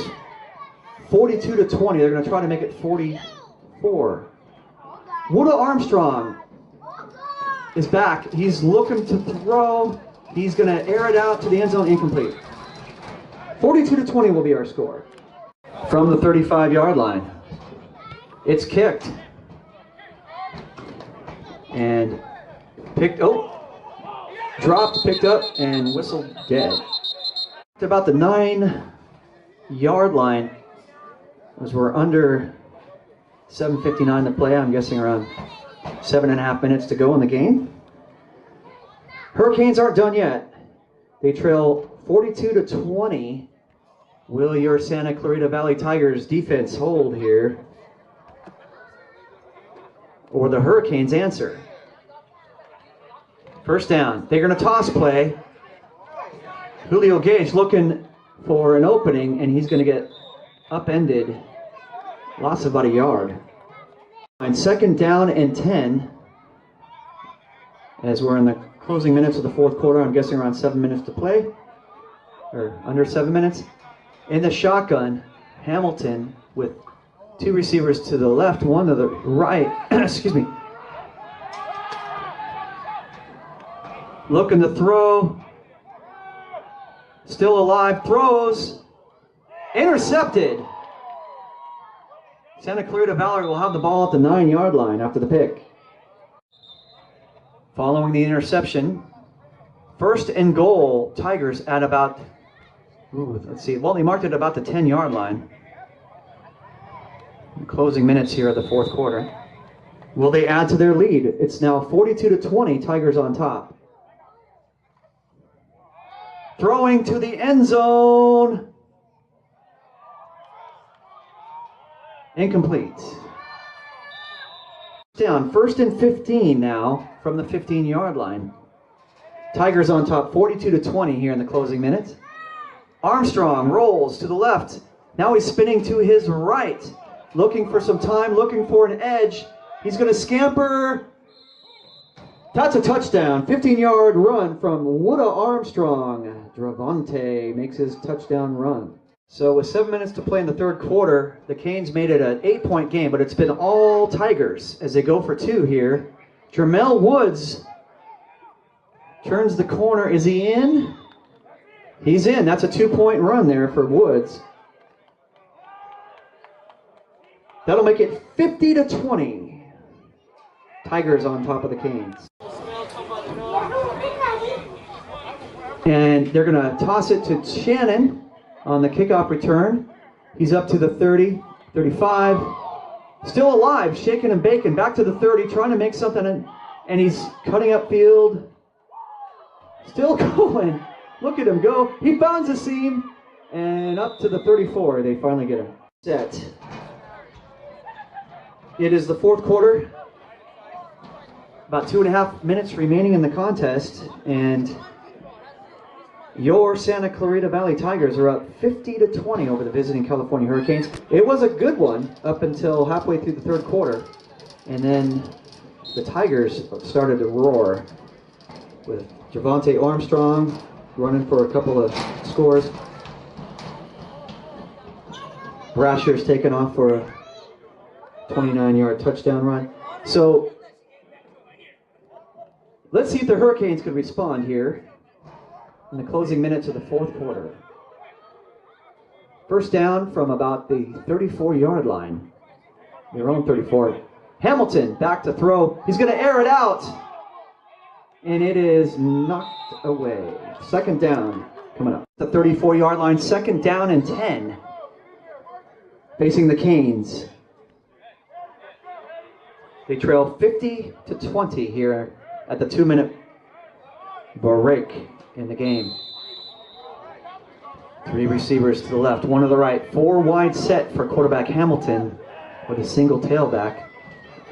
42-20. They're going to try to make it 44. Woodall Armstrong is back. He's looking to throw. He's going to air it out to the end zone, incomplete. 42-20 will be our score. From the 35-yard line. It's kicked. And picked, dropped, picked up, and whistled dead. About the 9-yard line, as we're under 7:59 to play. I'm guessing around 7.5 minutes to go in the game. Hurricanes aren't done yet. They trail 42-20. Will your Santa Clarita Valley Tigers defense hold here? Or the Hurricanes answer? First down. They're going to toss play. Julio Gage looking for an opening, and he's going to get upended. Loss of about a yard. And second down and 10. As we're in the closing minutes of the fourth quarter, I'm guessing around 7 minutes to play. Or under 7 minutes. In the shotgun, Hamilton with 2 receivers to the left, 1 to the right. Excuse me. Looking to throw. Still alive. Throws. Intercepted. Santa Clarita Valley will have the ball at the 9-yard line after the pick. Following the interception, 1st and goal, Tigers at about, let's see, well, they marked it about the 10-yard line. Closing minutes here of the 4th quarter. Will they add to their lead? It's now 42-20, Tigers on top. Throwing to the end zone. Incomplete. Down, 1st and 15 now from the 15-yard line. Tigers on top, 42-20 here in the closing minutes. Armstrong rolls to the left. Now he's spinning to his right. Looking for some time, looking for an edge. He's going to scamper. That's a touchdown. 15-yard run from Woodha Armstrong. Dravante makes his touchdown run. So with 7 minutes to play in the 3rd quarter, the Canes made it an 8-point game, but it's been all Tigers as they go for 2 here. Jermel Woods turns the corner. Is he in? He's in. That's a 2-point run there for Woods. That'll make it 50-20. Tigers on top of the Canes. And they're going to toss it to Shannon on the kickoff return. He's up to the 30, 35. Still alive, shaking and baking. Back to the 30, trying to make something. And he's cutting up field. Still going. Look at him go. He finds a seam. And up to the 34, they finally get him. Set. It is the 4th quarter. About 2.5 minutes remaining in the contest. And your Santa Clarita Valley Tigers are up 50-20 over the visiting California Hurricanes. It was a good one up until halfway through the 3rd quarter. And then the Tigers started to roar with Javante Armstrong running for a couple of scores. Brashears taking off for a 29-yard touchdown run. So let's see if the Hurricanes could respond here in the closing minutes of the 4th quarter. 1st down from about the 34-yard line. Their own 34. Hamilton back to throw. He's going to air it out. And it is knocked away. 2nd down coming up. The 34-yard line, 2nd down and 10. Facing the Canes. They trail 50-20 here at the 2-minute break in the game. 3 receivers to the left, 1 to the right. 4 wide set for quarterback Hamilton with a single tailback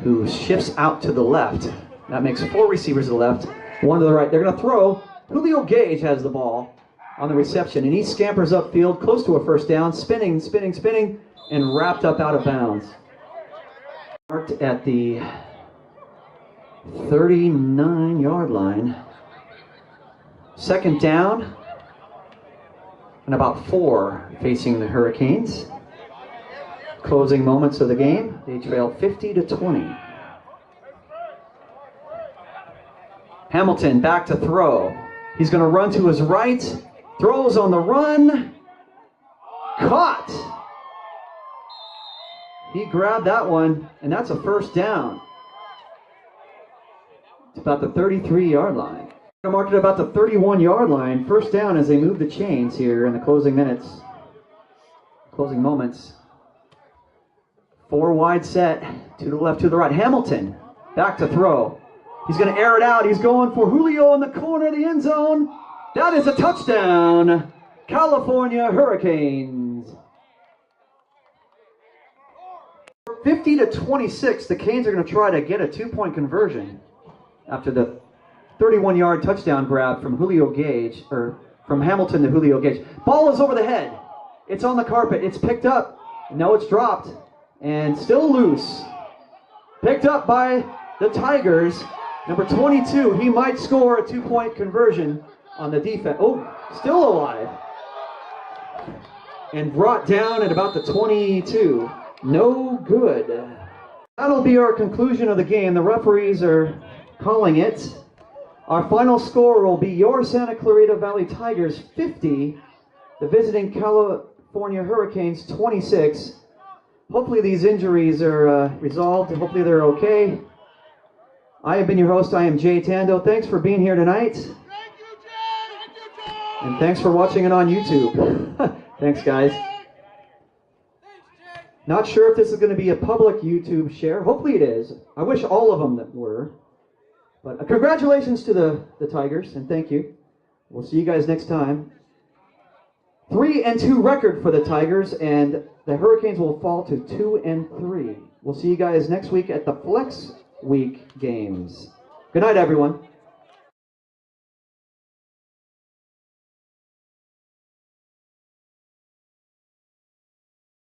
who shifts out to the left. That makes 4 receivers to the left, 1 to the right. They're going to throw. Julio Gage has the ball on the reception, and he scampers upfield close to a 1st down, spinning, and wrapped up out of bounds. Marked at the 39-yard line. 2nd down and about 4 facing the Hurricanes. Closing moments of the game. They trail 50-20. Hamilton back to throw. He's going to run to his right. Throws on the run. Caught. He grabbed that one, and that's a 1st down. It's about the 33-yard line. Marked at about the 31-yard line. 1st down as they move the chains here in the closing minutes. Closing moments. 4 wide set. To the left, to the right. Hamilton back to throw. He's going to air it out. He's going for Julio in the corner of the end zone. That is a touchdown. California Hurricanes. 50-26. The Canes are going to try to get a 2-point conversion after the 31-yard touchdown grab from Julio Gage, or from Hamilton to Julio Gage. Ball is over the head. It's on the carpet. It's picked up. No, it's dropped. And still loose. Picked up by the Tigers. Number 22, he might score a 2-point conversion on the defense. Oh, still alive. And brought down at about the 22. No good. That'll be our conclusion of the game. The referees are calling it Our final score will be your Santa Clarita Valley Tigers 50, the visiting California Hurricanes 26. Hopefully these injuries are resolved. Hopefully they're okay. I have been your host. I am Jay Tando. Thanks for being here tonight. Thank you, Jay. And thanks for watching it on YouTube. Thanks, guys. Not sure if this is going to be a public YouTube share. Hopefully it is. I wish all of them that were. But congratulations to the Tigers, and thank you. We'll see you guys next time. 3-2 record for the Tigers, and the Hurricanes will fall to 2-3. We'll see you guys next week at the Flex Week games. Good night, everyone.